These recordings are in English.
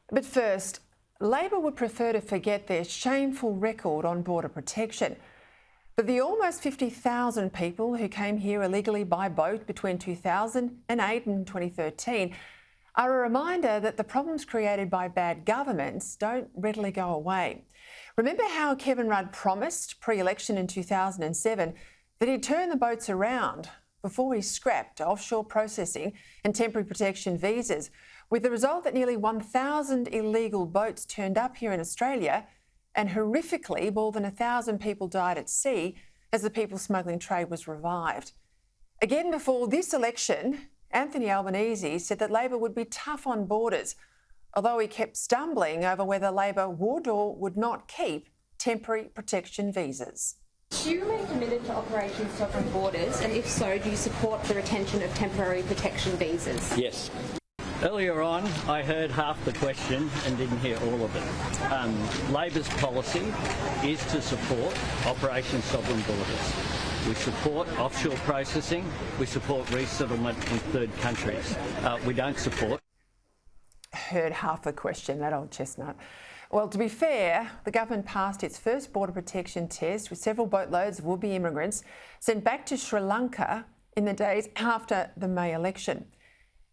But first, Labor would prefer to forget their shameful record on border protection. But the almost 50,000 people who came here illegally by boat between 2008 and 2013 are a reminder that the problems created by bad governments don't readily go away. Remember how Kevin Rudd promised pre-election in 2007 that he'd turn the boats around before he scrapped offshore processing and temporary protection visas, with the result that nearly 1,000 illegal boats turned up here in Australia and horrifically more than 1,000 people died at sea as the people smuggling trade was revived. Again, before this election, Anthony Albanese said that Labor would be tough on borders, although he kept stumbling over whether Labor would or would not keep temporary protection visas. Do you remain committed to Operation Sovereign Borders, and if so, do you support the retention of temporary protection visas? Yes. Earlier on, I heard half the question and didn't hear all of it. Labor's policy is to support Operation Sovereign Borders. We support offshore processing. We support resettlement in third countries. We don't support... Heard half the question, that old chestnut. Well, to be fair, the government passed its first border protection test with several boatloads of would-be immigrants sent back to Sri Lanka in the days after the May election.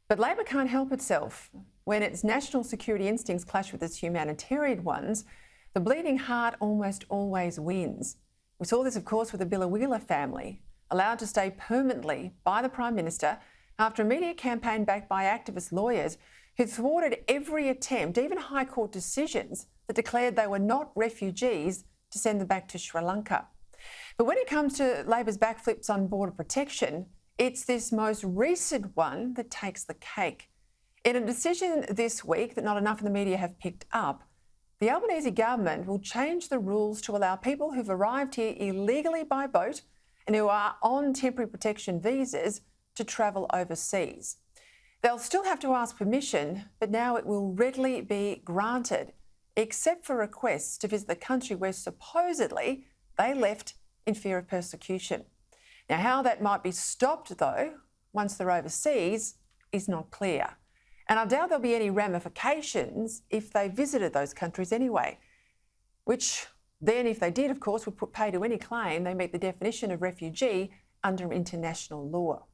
But Labor can't help itself. When its national security instincts clash with its humanitarian ones, the bleeding heart almost always wins. We saw this, of course, with the Biloela family, allowed to stay permanently by the Prime Minister after a media campaign backed by activist lawyers who thwarted every attempt, even High Court decisions, that declared they were not refugees to send them back to Sri Lanka. But when it comes to Labor's backflips on border protection, it's this most recent one that takes the cake. In a decision this week that not enough of the media have picked up, the Albanese government will change the rules to allow people who've arrived here illegally by boat and who are on temporary protection visas to travel overseas. They'll still have to ask permission, but now it will readily be granted, except for requests to visit the country where supposedly they left in fear of persecution. Now, how that might be stopped, though, once they're overseas, is not clear. And I doubt there'll be any ramifications if they visited those countries anyway, which then, if they did, of course, would put pay to any claim they meet the definition of refugee under international law.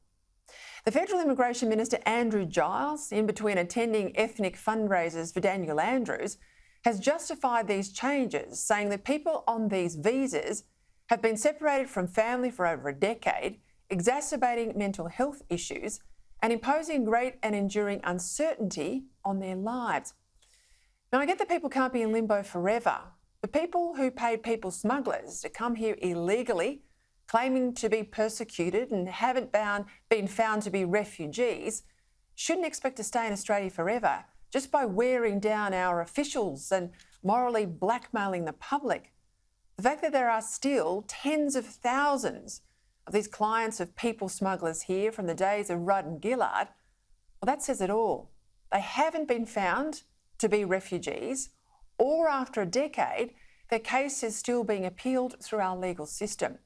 The Federal Immigration Minister, Andrew Giles, in between attending ethnic fundraisers for Daniel Andrews, has justified these changes, saying that people on these visas have been separated from family for over a decade, exacerbating mental health issues and imposing great and enduring uncertainty on their lives. Now, I get that people can't be in limbo forever, but people who paid people smugglers to come here illegally, claiming to be persecuted and haven't been found to be refugees, shouldn't expect to stay in Australia forever just by wearing down our officials and morally blackmailing the public. The fact that there are still tens of thousands of these clients of people smugglers here from the days of Rudd and Gillard, well, that says it all. They haven't been found to be refugees, or after a decade, their case is still being appealed through our legal system.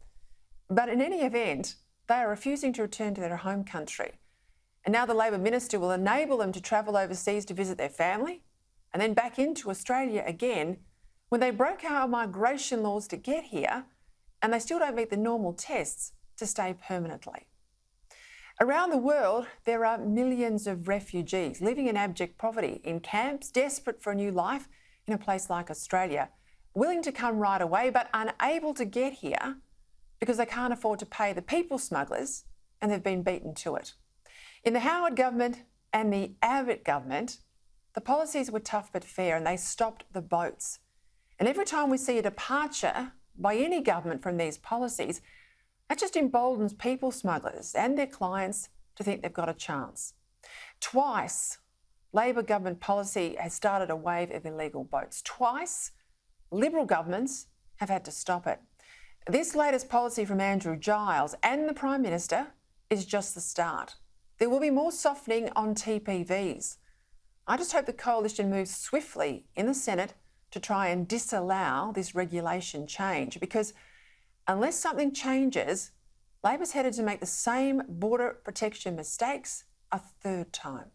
But in any event, they are refusing to return to their home country. And now the Labor Minister will enable them to travel overseas to visit their family and then back into Australia again when they broke our migration laws to get here and they still don't meet the normal tests to stay permanently. Around the world, there are millions of refugees living in abject poverty in camps, desperate for a new life in a place like Australia, willing to come right away but unable to get here because they can't afford to pay the people smugglers and they've been beaten to it. In the Howard government and the Abbott government, the policies were tough but fair and they stopped the boats. And every time we see a departure by any government from these policies, that just emboldens people smugglers and their clients to think they've got a chance. Twice, Labor government policy has started a wave of illegal boats. Twice, Liberal governments have had to stop it. This latest policy from Andrew Giles and the Prime Minister is just the start. There will be more softening on TPVs. I just hope the coalition moves swiftly in the Senate to try and disallow this regulation change, because unless something changes, Labor's headed to make the same border protection mistakes a third time.